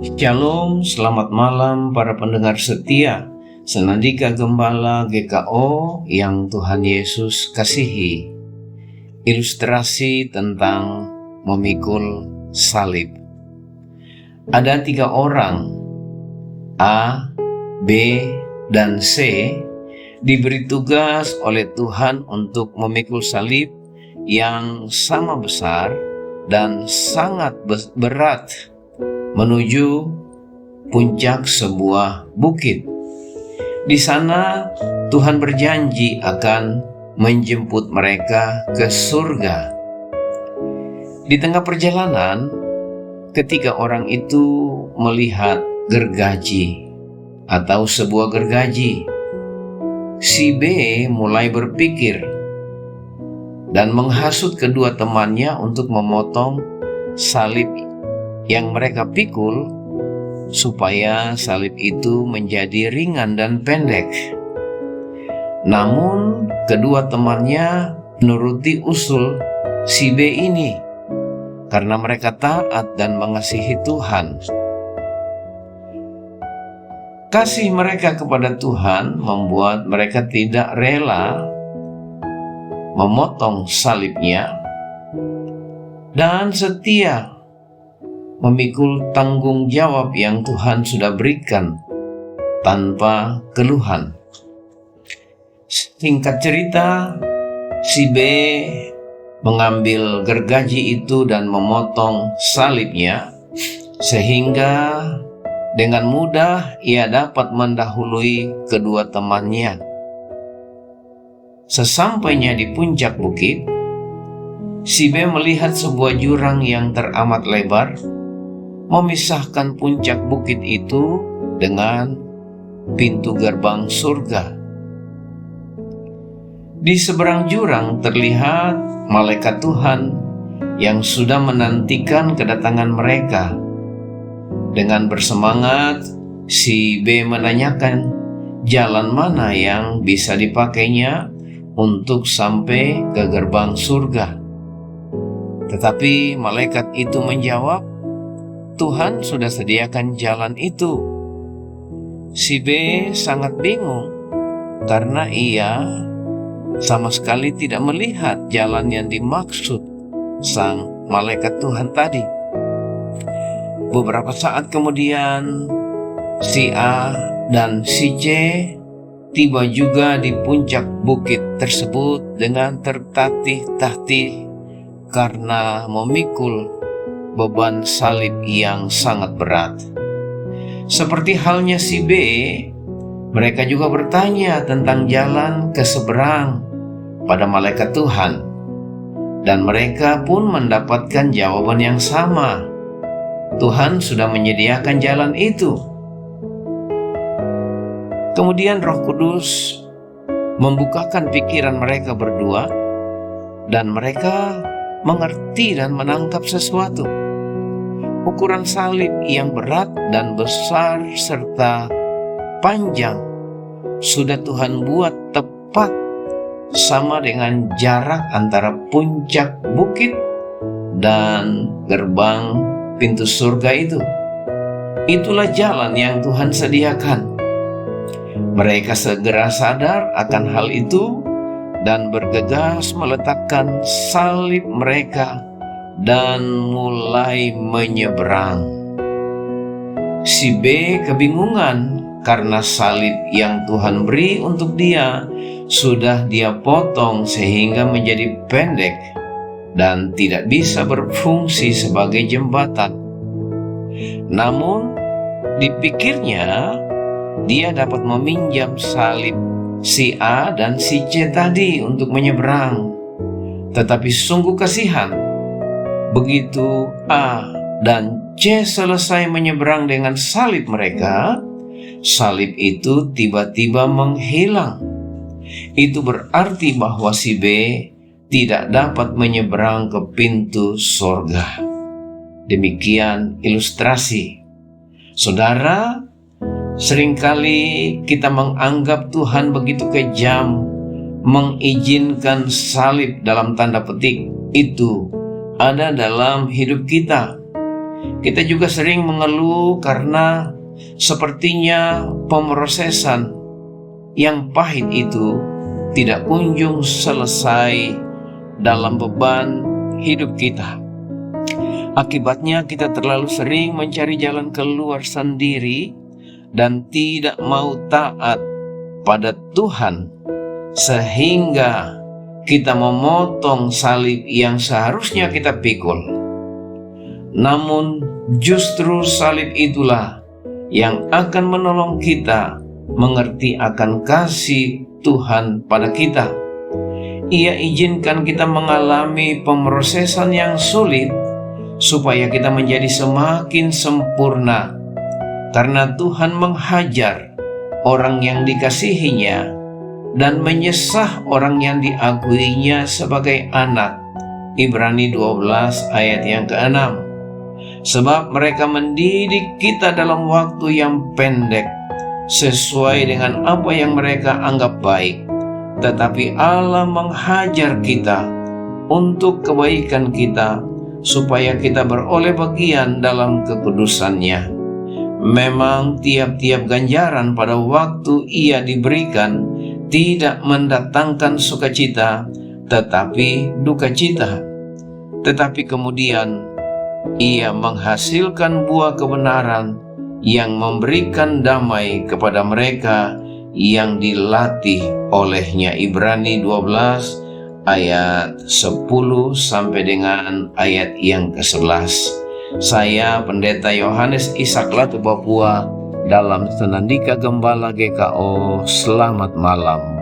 Shalom, selamat malam para pendengar setia Senandika Gembala GKO yang Tuhan Yesus kasihi. Ilustrasi tentang memikul salib. Ada 3 orang, A, B, dan C, diberi tugas oleh Tuhan untuk memikul salib yang sama besar dan sangat berat menuju puncak sebuah bukit. Di sana Tuhan berjanji akan menjemput mereka ke surga. Di tengah perjalanan, ketiga orang itu melihat gergaji atau sebuah gergaji. Si B mulai berpikir dan menghasut kedua temannya untuk memotong salib yang mereka pikul supaya salib itu menjadi ringan dan pendek. Namun kedua temannya menuruti usul si B ini karena mereka taat dan mengasihi Tuhan. Kasih mereka kepada Tuhan membuat mereka tidak rela memotong salibnya dan setia memikul tanggung jawab yang Tuhan sudah berikan tanpa keluhan. Singkat cerita, si B mengambil gergaji itu dan memotong salibnya sehingga dengan mudah ia dapat mendahului kedua temannya. Sesampainya di puncak bukit, si B melihat sebuah jurang yang teramat lebar memisahkan puncak bukit itu dengan pintu gerbang surga. Di seberang jurang terlihat malaikat Tuhan yang sudah menantikan kedatangan mereka. Dengan bersemangat, si B menanyakan jalan mana yang bisa dipakainya untuk sampai ke gerbang surga. Tetapi malaikat itu menjawab, Tuhan sudah sediakan jalan itu. Si B sangat bingung karena ia sama sekali tidak melihat jalan yang dimaksud sang malaikat Tuhan tadi. Beberapa saat kemudian, si A dan si C tiba juga di puncak bukit tersebut dengan tertatih-tatih karena memikul beban salib yang sangat berat. Seperti halnya si B, mereka juga bertanya tentang jalan ke seberang pada malaikat Tuhan, dan mereka pun mendapatkan jawaban yang sama. Tuhan sudah menyediakan jalan itu. Kemudian Roh Kudus membukakan pikiran mereka berdua, dan mereka mengerti dan menangkap sesuatu. Ukuran salib yang berat dan besar serta panjang sudah Tuhan buat tepat sama dengan jarak antara puncak bukit dan gerbang pintu surga itu. Itulah jalan yang Tuhan sediakan. Mereka segera sadar akan hal itu dan bergegas meletakkan salib mereka dan mulai menyeberang. Si B kebingungan karena salib yang Tuhan beri untuk dia sudah dia potong sehingga menjadi pendek dan tidak bisa berfungsi sebagai jembatan. Namun dipikirnya dia dapat meminjam salib si A dan si C tadi untuk menyeberang. Tetapi sungguh kasihan, begitu A dan C selesai menyeberang dengan salib mereka, salib itu tiba-tiba menghilang. Itu berarti bahwa si B tidak dapat menyeberang ke pintu surga. Demikian ilustrasi. Saudara, seringkali kita menganggap Tuhan begitu kejam mengizinkan salib dalam tanda petik itu ada dalam hidup kita. Kita juga sering mengeluh karena sepertinya pemrosesan yang pahit itu tidak kunjung selesai dalam beban hidup kita. Akibatnya kita terlalu sering mencari jalan keluar sendiri dan tidak mau taat pada Tuhan, sehingga kita memotong salib yang seharusnya kita pikul. Namun justru salib itulah yang akan menolong kita mengerti akan kasih Tuhan pada kita. Ia izinkan kita mengalami pemrosesan yang sulit supaya kita menjadi semakin sempurna, karena Tuhan menghajar orang yang dikasihinya dan menyesah orang yang diakuinya sebagai anak. Ibrani 12 ayat yang ke-6. Sebab mereka mendidik kita dalam waktu yang pendek sesuai dengan apa yang mereka anggap baik, tetapi Allah menghajar kita untuk kebaikan kita, supaya kita beroleh bagian dalam kekudusannya. Memang tiap-tiap ganjaran pada waktu ia diberikan tidak mendatangkan sukacita, tetapi duka cita. Tetapi kemudian ia menghasilkan buah kebenaran yang memberikan damai kepada mereka yang dilatih olehnya. Ibrani 12 ayat 10 sampai dengan ayat yang ke-11. Saya Pendeta Yohanes Ishak Latu Papua dalam Senandika Gembala GKO. Selamat malam.